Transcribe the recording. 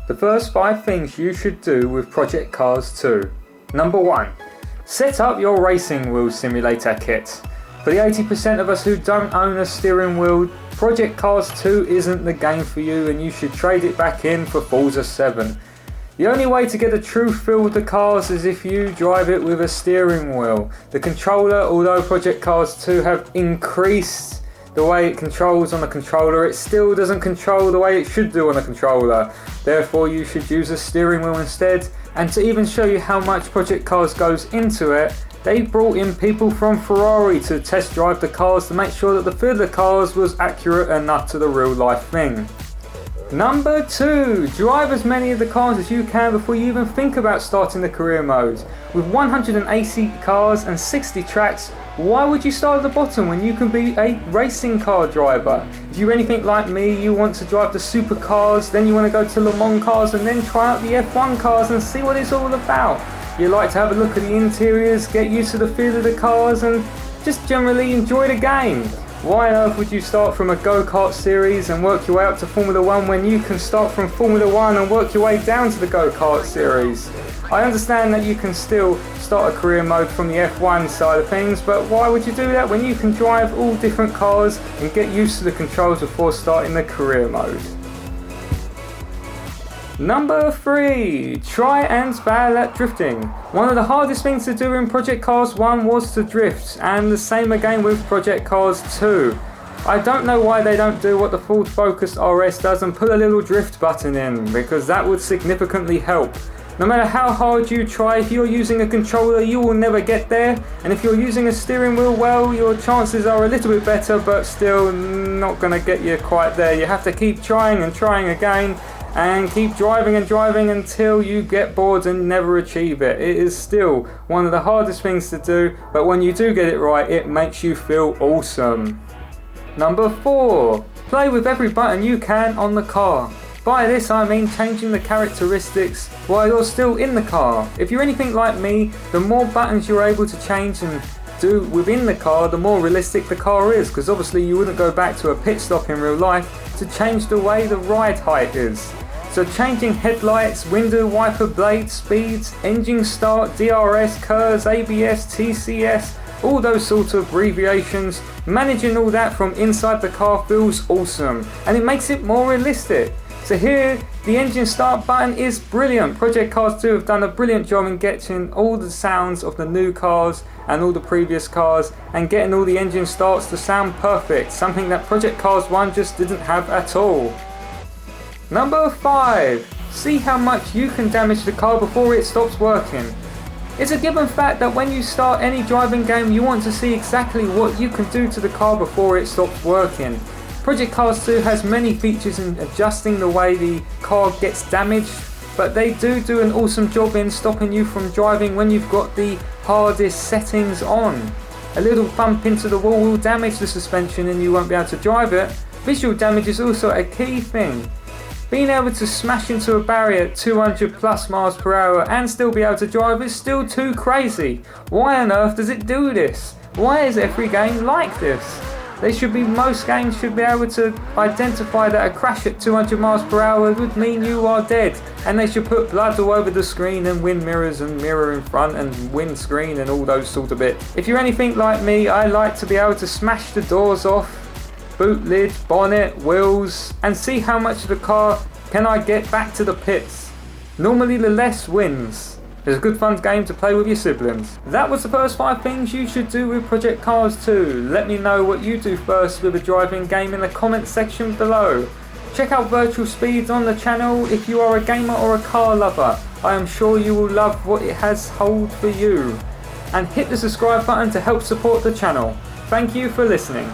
The first 5 things you should do with Project Cars 2. Number 1. Set up your racing wheel simulator kit. For the 80% of us who don't own a steering wheel, Project Cars 2 isn't the game for you and you should trade it back in for Forza 7. The only way to get a true feel with the cars is if you drive it with a steering wheel. The controller, although Project Cars 2 have increased the way it controls on the controller, it still doesn't control the way it should do on the controller. Therefore you should use a steering wheel instead. And to even show you how much Project Cars goes into it, they brought in people from Ferrari to test drive the cars to make sure that the feel of the cars was accurate enough to the real life thing. Number 2. Drive as many of the cars as you can before you even think about starting the career mode. With 180 cars and 60 tracks, why would you start at the bottom when you can be a racing car driver? If you're anything like me, you want to drive the supercars, then you want to go to Le Mans cars and then try out the F1 cars and see what it's all about. You like to have a look at the interiors, get used to the feel of the cars and just generally enjoy the game. Why on earth would you start from a go-kart series and work your way up to Formula 1 when you can start from Formula 1 and work your way down to the go-kart series? I understand that you can still start a career mode from the F1 side of things, but why would you do that when you can drive all different cars and get used to the controls before starting the career mode? Number 3. Try and fail at drifting. One of the hardest things to do in Project Cars 1 was to drift, and the same again with Project Cars 2. I don't know why they don't do what the Ford Focus RS does and put a little drift button in, because that would significantly help. No matter how hard you try, if you're using a controller you will never get there, and if you're using a steering wheel, well, your chances are a little bit better, but still not going to get you quite there. You have to keep trying and trying again, and keep driving and driving until you get bored and never achieve it. It is still one of the hardest things to do, but when you do get it right, it makes you feel awesome. Number 4. Play with every button you can on the car. By this I mean changing the characteristics while you're still in the car. If you're anything like me, the more buttons you're able to change and do within the car, the more realistic the car is, because obviously you wouldn't go back to a pit stop in real life to change the way the ride height is. So changing headlights, window wiper blades, speeds, engine start, DRS, KERS, ABS, TCS, all those sorts of abbreviations, managing all that from inside the car feels awesome, and it makes it more realistic. So here, the engine start button is brilliant. Project Cars 2 have done a brilliant job in getting all the sounds of the new cars and all the previous cars and getting all the engine starts to sound perfect, something that Project Cars 1 just didn't have at all. Number 5. See how much you can damage the car before it stops working. It's a given fact that when you start any driving game, you want to see exactly what you can do to the car before it stops working. Project Cars 2 has many features in adjusting the way the car gets damaged, but they do an awesome job in stopping you from driving when you've got the hardest settings on. A little bump into the wall will damage the suspension and you won't be able to drive it. Visual damage is also a key thing. Being able to smash into a barrier at 200 plus miles per hour and still be able to drive is still too crazy. Why on earth does it do this? Why is every game like this? Most games should be able to identify that a crash at 200 miles per hour would mean you are dead, and they should put blood all over the screen and wind mirrors and mirror in front and windscreen and all those sort of bits. If you're anything like me, I like to be able to smash the doors off, boot lid, bonnet, wheels, and see how much of the car can I get back to the pits. Normally the less wins. It's a good fun game to play with your siblings. That was the first 5 things you should do with Project Cars 2. Let me know what you do first with a driving game in the comment section below. Check out Virtual Speeds on the channel if you are a gamer or a car lover. I am sure you will love what it has hold for you. And hit the subscribe button to help support the channel. Thank you for listening.